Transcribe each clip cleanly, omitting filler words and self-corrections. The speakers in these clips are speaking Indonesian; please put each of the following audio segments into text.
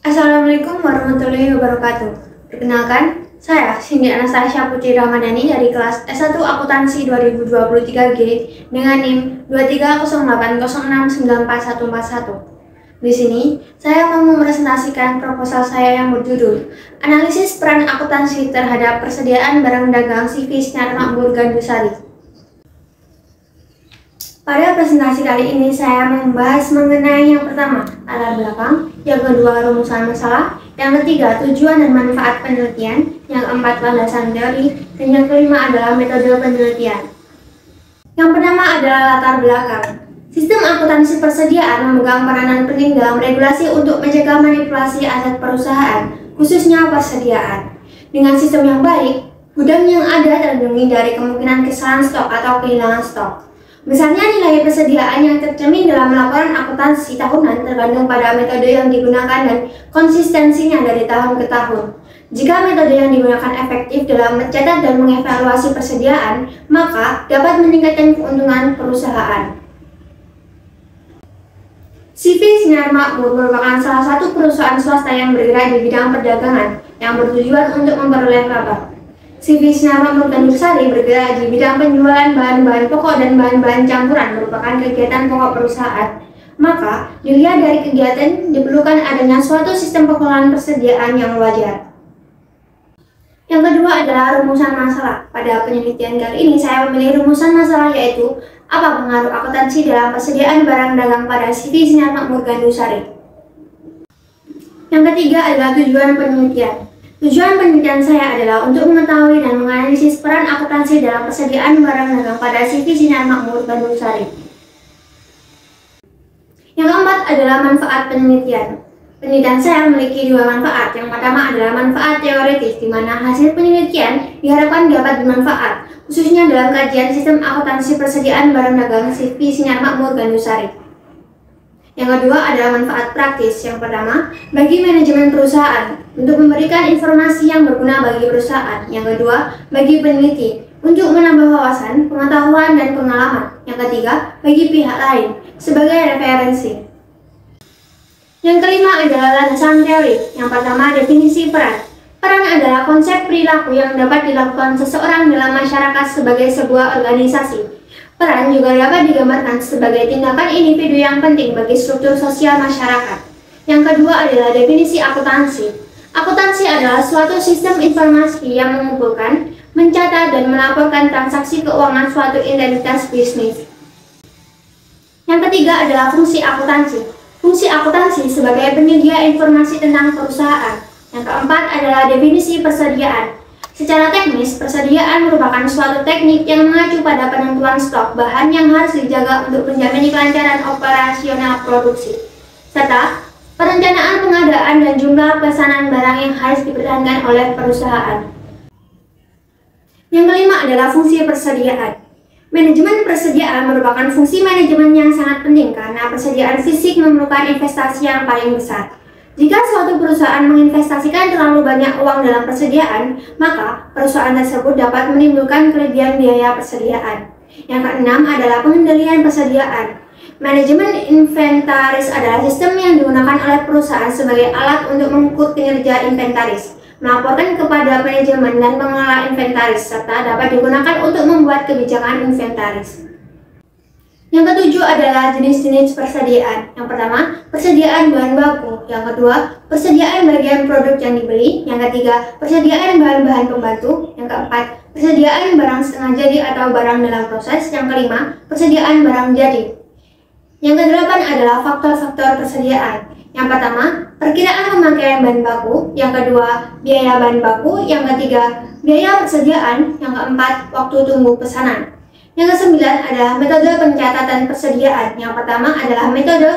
Assalamualaikum warahmatullahi wabarakatuh. Perkenalkan, saya Cindy Anastasia Putri Ramadhani dari kelas S1 Akuntansi 2023G dengan NIM 23080694141. Di sini, saya mau mempresentasikan proposal saya yang berjudul Analisis Peran Akuntansi Terhadap Persediaan Barang Dagang CV Sinar Makmur Gandusari. Pada presentasi kali ini saya membahas mengenai yang pertama, latar belakang, yang kedua, rumusan masalah, yang ketiga, tujuan dan manfaat penelitian, yang keempat, landasan teori, dan yang kelima adalah metode penelitian. Yang pertama adalah latar belakang. Sistem akuntansi persediaan memegang peranan penting dalam regulasi untuk mencegah manipulasi aset perusahaan, khususnya persediaan. Dengan sistem yang baik, gudang yang ada terlindungi dari kemungkinan kesalahan stok atau kehilangan stok. Misalnya nilai persediaan yang tercermin dalam laporan akuntansi tahunan tergantung pada metode yang digunakan dan konsistensinya dari tahun ke tahun. Jika metode yang digunakan efektif dalam mencatat dan mengevaluasi persediaan, maka dapat meningkatkan keuntungan perusahaan. CV Sinar Makmur merupakan salah satu perusahaan swasta yang bergerak di bidang perdagangan yang bertujuan untuk memperoleh laba. CV Sinar Makmur Gandusari bergerak di bidang penjualan bahan-bahan pokok dan bahan-bahan campuran merupakan kegiatan pokok perusahaan. Maka, dilihat dari kegiatan diperlukan adanya suatu sistem pengelolaan persediaan yang wajar. Yang kedua adalah rumusan masalah. Pada penelitian kali ini saya memilih rumusan masalah yaitu apa pengaruh akuntansi dalam persediaan barang dagang pada CV Sinar Makmur Gandusari. Yang ketiga adalah tujuan penelitian. Tujuan penelitian saya adalah untuk mengetahui dan menganalisis peran akuntansi dalam persediaan barang dagang pada CV Sinar Makmur Gandusari. Yang keempat adalah manfaat penelitian. Penelitian saya memiliki dua manfaat. Yang pertama adalah manfaat teoritis, di mana hasil penelitian diharapkan dapat bermanfaat, khususnya dalam kajian sistem akuntansi persediaan barang dagang CV Sinar Makmur Gandusari. Yang kedua adalah manfaat praktis. Yang pertama, bagi manajemen perusahaan untuk memberikan informasi yang berguna bagi perusahaan. Yang kedua, bagi peneliti untuk menambah wawasan, pengetahuan, dan pengalaman. Yang ketiga, bagi pihak lain sebagai referensi. Yang kelima adalah landasan teori. Yang pertama, definisi peran. Peran adalah konsep perilaku yang dapat dilakukan seseorang dalam masyarakat sebagai sebuah organisasi. Peran juga dapat digambarkan sebagai tindakan individu yang penting bagi struktur sosial masyarakat. Yang kedua adalah definisi akuntansi. Akuntansi adalah suatu sistem informasi yang mengumpulkan, mencatat, dan melaporkan transaksi keuangan suatu entitas bisnis. Yang ketiga adalah fungsi akuntansi. Fungsi akuntansi sebagai penyedia informasi tentang perusahaan. Yang keempat adalah definisi persediaan. Secara teknis, persediaan merupakan suatu teknik yang mengacu pada penentuan stok bahan yang harus dijaga untuk menjamin kelancaran operasional produksi, serta perencanaan pengadaan dan jumlah pesanan barang yang harus dipertahankan oleh perusahaan. Yang kelima adalah fungsi persediaan. Manajemen persediaan merupakan fungsi manajemen yang sangat penting karena persediaan fisik memerlukan investasi yang paling besar. Jika suatu perusahaan menginvestasikan terlalu banyak uang dalam persediaan, maka perusahaan tersebut dapat menimbulkan kelebihan biaya persediaan. Yang keenam adalah pengendalian persediaan. Manajemen inventaris adalah sistem yang digunakan oleh perusahaan sebagai alat untuk mengukur kinerja inventaris, melaporkan kepada manajemen dan pengelola inventaris, serta dapat digunakan untuk membuat kebijakan inventaris. Yang ketujuh adalah jenis-jenis persediaan. Yang pertama, persediaan bahan baku. Yang kedua, persediaan bagian produk yang dibeli. Yang ketiga, persediaan bahan-bahan pembantu. Yang keempat, persediaan barang setengah jadi atau barang dalam proses. Yang kelima, persediaan barang jadi. Yang kedelapan adalah faktor-faktor persediaan. Yang pertama, perkiraan pemakaian bahan baku. Yang kedua, biaya bahan baku. Yang ketiga, biaya persediaan. Yang keempat, waktu tunggu pesanan. Yang kesembilan adalah metode pencatatan persediaan. Yang pertama adalah metode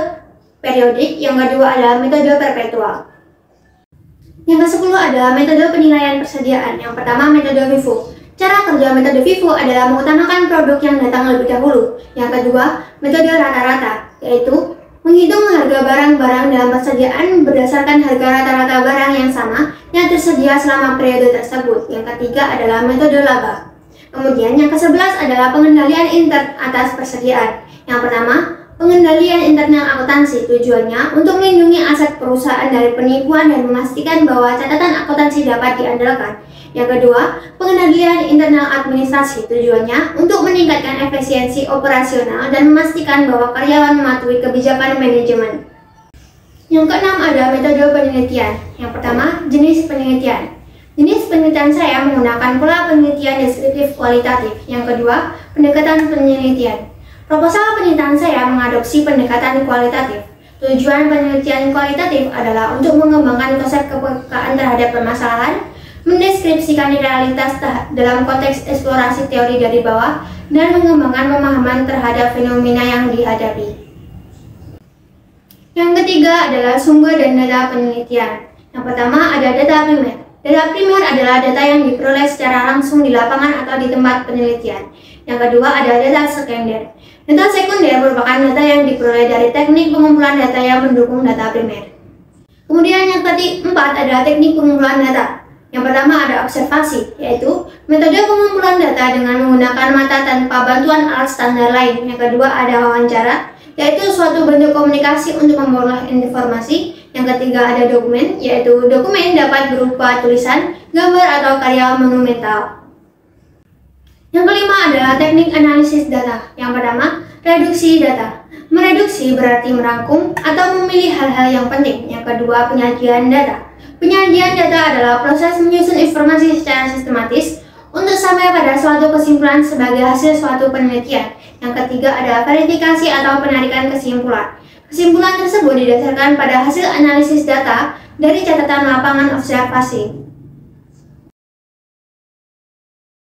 periodik, yang kedua adalah metode perpetual. Yang kesepuluh adalah metode penilaian persediaan. Yang pertama metode FIFO. Cara kerja metode FIFO adalah mengutamakan produk yang datang lebih dahulu. Yang kedua, metode rata-rata, yaitu menghitung harga barang-barang dalam persediaan berdasarkan harga rata-rata barang yang sama yang tersedia selama periode tersebut. Yang ketiga adalah metode laba. Kemudian yang ke-11 adalah pengendalian intern atas persediaan. Yang pertama, Pengendalian internal akuntansi tujuannya untuk melindungi aset perusahaan dari penipuan dan memastikan bahwa catatan akuntansi dapat diandalkan. Yang kedua, pengendalian internal administrasi tujuannya untuk meningkatkan efisiensi operasional dan memastikan bahwa karyawan mematuhi kebijakan manajemen. Yang keenam ada metode penelitian. Yang pertama, jenis penelitian. Jenis penelitian saya menggunakan pola penelitian deskriptif kualitatif. Yang kedua, pendekatan penelitian. Proposal penelitian saya mengadopsi pendekatan kualitatif. Tujuan penelitian kualitatif adalah untuk mengembangkan konsep kepekaan terhadap permasalahan, mendeskripsikan realitas dalam konteks eksplorasi teori dari bawah, dan mengembangkan pemahaman terhadap fenomena yang dihadapi. Yang ketiga adalah sumber dan data penelitian. Yang pertama ada data primer. Data primer adalah data yang diperoleh secara langsung di lapangan atau di tempat penelitian. Yang kedua ada data sekunder. Data sekunder merupakan data yang diperoleh dari teknik pengumpulan data yang mendukung data primer. Kemudian yang keempat adalah teknik pengumpulan data. Yang pertama ada observasi, yaitu metode pengumpulan data dengan menggunakan mata tanpa bantuan alat standar lain. Yang kedua ada wawancara, yaitu suatu bentuk komunikasi untuk memperoleh informasi. Yang ketiga ada dokumen, yaitu dokumen dapat berupa tulisan, gambar, atau karya monumental. Yang kelima adalah teknik analisis data. Yang pertama, reduksi data. Mereduksi berarti merangkum atau memilih hal-hal yang penting. Yang kedua, penyajian data. Penyajian data adalah proses menyusun informasi secara sistematis untuk sampai pada suatu kesimpulan sebagai hasil suatu penelitian. Yang ketiga ada verifikasi atau penarikan kesimpulan. Kesimpulan tersebut didasarkan pada hasil analisis data dari catatan lapangan observasi.